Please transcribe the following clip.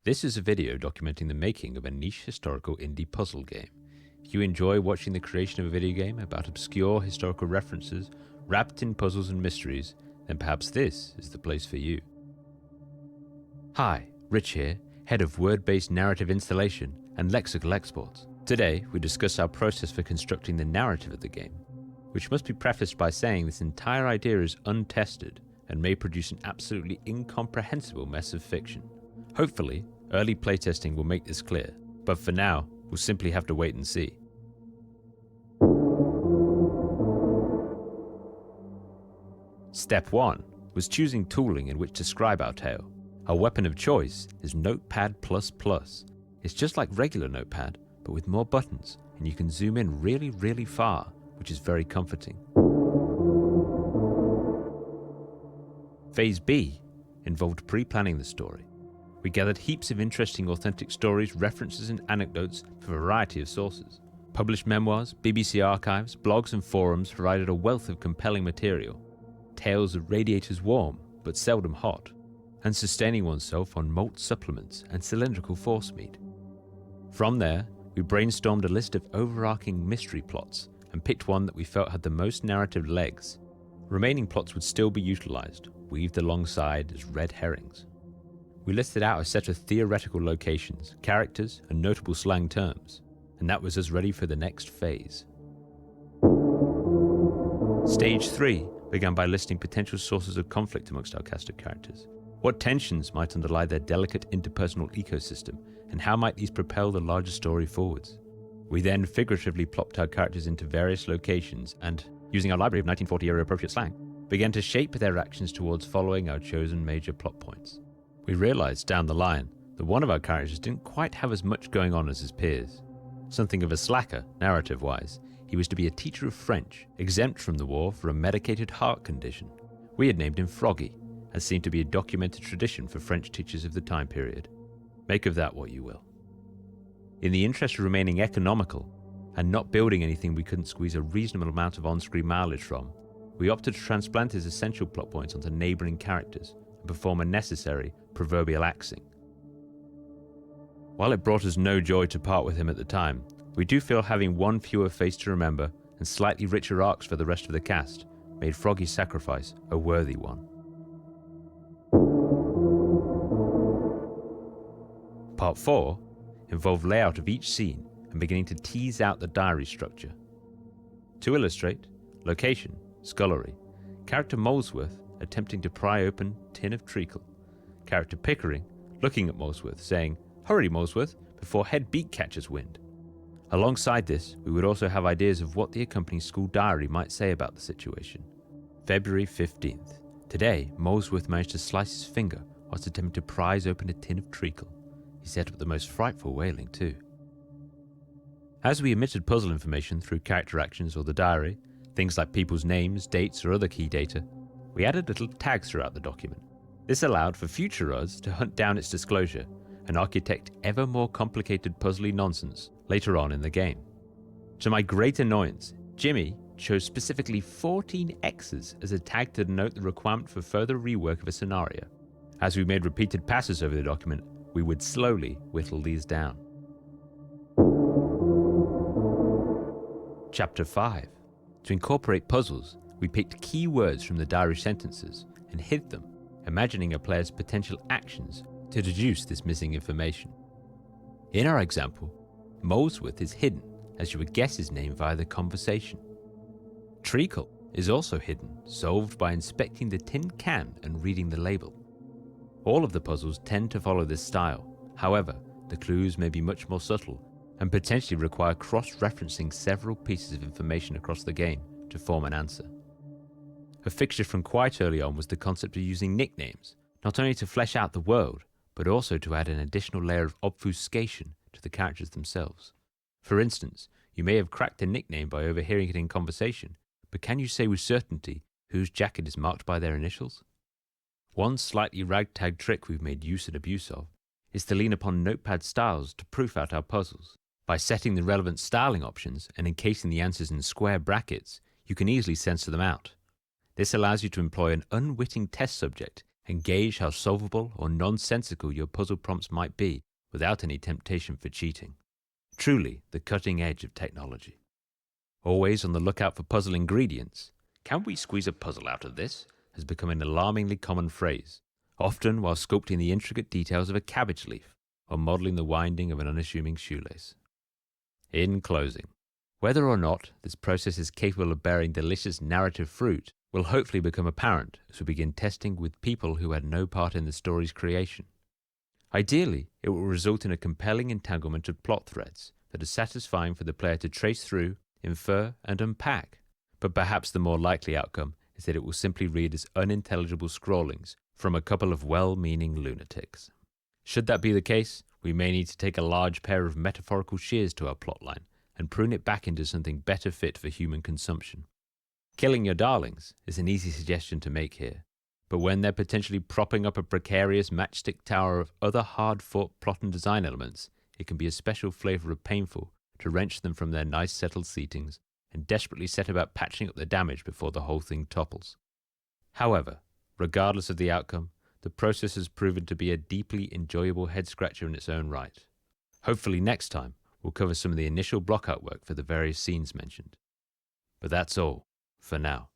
This is a video documenting the making of a niche historical indie puzzle game. If you enjoy watching the creation of a video game about obscure historical references wrapped in puzzles and mysteries, then perhaps this is the place for you. Hi, Rich here, head of word-based narrative installation and lexical exports. Today, we discuss our process for constructing the narrative of the game, which must be prefaced by saying this entire idea is untested and may produce an absolutely incomprehensible mess of fiction. Hopefully, early playtesting will make this clear, but for now, we'll simply have to wait and see. Step 1 was choosing tooling in which to scribe our tale. Our weapon of choice is Notepad++. It's just like regular Notepad, but with more buttons, and you can zoom in really far, which is very comforting. Phase B involved pre-planning the story. We gathered heaps of interesting authentic stories, references and anecdotes from a variety of sources. Published memoirs, BBC archives, blogs and forums provided a wealth of compelling material. Tales of radiators warm, but seldom hot, and sustaining oneself on malt supplements and cylindrical force meat. From there, we brainstormed a list of overarching mystery plots and picked one that we felt had the most narrative legs. Remaining plots would still be utilized, weaved alongside as red herrings. We listed out a set of theoretical locations, characters, and notable slang terms, and that was us ready for the next phase. Stage 3 began by listing potential sources of conflict amongst our cast of characters. What tensions might underlie their delicate interpersonal ecosystem, and how might these propel the larger story forwards? We then figuratively plopped our characters into various locations and, using our library of 1940-era appropriate slang, began to shape their actions towards following our chosen major plot points. We realized down the line that one of our characters didn't quite have as much going on as his peers. Something of a slacker, narrative-wise, he was to be a teacher of French, exempt from the war for a medicated heart condition. We had named him Froggy, as seemed to be a documented tradition for French teachers of the time period. Make of that what you will. In the interest of remaining economical, and not building anything we couldn't squeeze a reasonable amount of on-screen mileage from, we opted to transplant his essential plot points onto neighbouring characters and perform a necessary proverbial axing. While it brought us no joy to part with him at the time, we do feel having one fewer face to remember and slightly richer arcs for the rest of the cast made Froggy's sacrifice a worthy one. Part 4 involved layout of each scene and beginning to tease out the diary structure. To illustrate, location, scullery, character Molesworth attempting to pry open tin of treacle, character Pickering looking at Molesworth saying, "Hurry Molesworth, before head beak catches wind." Alongside this, we would also have ideas of what the accompanying school diary might say about the situation. February 15th. Today, Molesworth managed to slice his finger whilst attempting to prise open a tin of treacle. He set up the most frightful wailing too. As we omitted puzzle information through character actions or the diary, things like people's names, dates or other key data, we added little tags throughout the document. This allowed for future us to hunt down its disclosure and architect ever more complicated puzzly nonsense later on in the game. To my great annoyance, Jimmy chose specifically 14 X's as a tag to denote the requirement for further rework of a scenario. As we made repeated passes over the document, we would slowly whittle these down. Chapter 5. To incorporate puzzles, we picked key words from the diary sentences and hid them, imagining a player's potential actions to deduce this missing information. In our example, Molesworth is hidden, as you would guess his name via the conversation. Treacle is also hidden, solved by inspecting the tin can and reading the label. All of the puzzles tend to follow this style. However, the clues may be much more subtle and potentially require cross-referencing several pieces of information across the game to form an answer. A fixture from quite early on was the concept of using nicknames, not only to flesh out the world, but also to add an additional layer of obfuscation to the characters themselves. For instance, you may have cracked a nickname by overhearing it in conversation, but can you say with certainty whose jacket is marked by their initials? One slightly ragtag trick we've made use and abuse of is to lean upon notepad styles to proof out our puzzles. By setting the relevant styling options and encasing the answers in square brackets, you can easily censor them out. This allows you to employ an unwitting test subject and gauge how solvable or nonsensical your puzzle prompts might be without any temptation for cheating. Truly the cutting edge of technology. Always on the lookout for puzzle ingredients, "Can we squeeze a puzzle out of this?" has become an alarmingly common phrase, often while sculpting the intricate details of a cabbage leaf or modeling the winding of an unassuming shoelace. In closing, whether or not this process is capable of bearing delicious narrative fruit will hopefully become apparent as we begin testing with people who had no part in the story's creation. Ideally, it will result in a compelling entanglement of plot threads that are satisfying for the player to trace through, infer, and unpack. But perhaps the more likely outcome is that it will simply read as unintelligible scrawlings from a couple of well-meaning lunatics. Should that be the case, we may need to take a large pair of metaphorical shears to our plotline and prune it back into something better fit for human consumption. Killing your darlings is an easy suggestion to make here, but when they're potentially propping up a precarious matchstick tower of other hard-fought plot and design elements, it can be a special flavour of painful to wrench them from their nice settled seatings and desperately set about patching up the damage before the whole thing topples. However, regardless of the outcome, the process has proven to be a deeply enjoyable head-scratcher in its own right. Hopefully next time, we'll cover some of the initial block artwork for the various scenes mentioned. But that's all for now.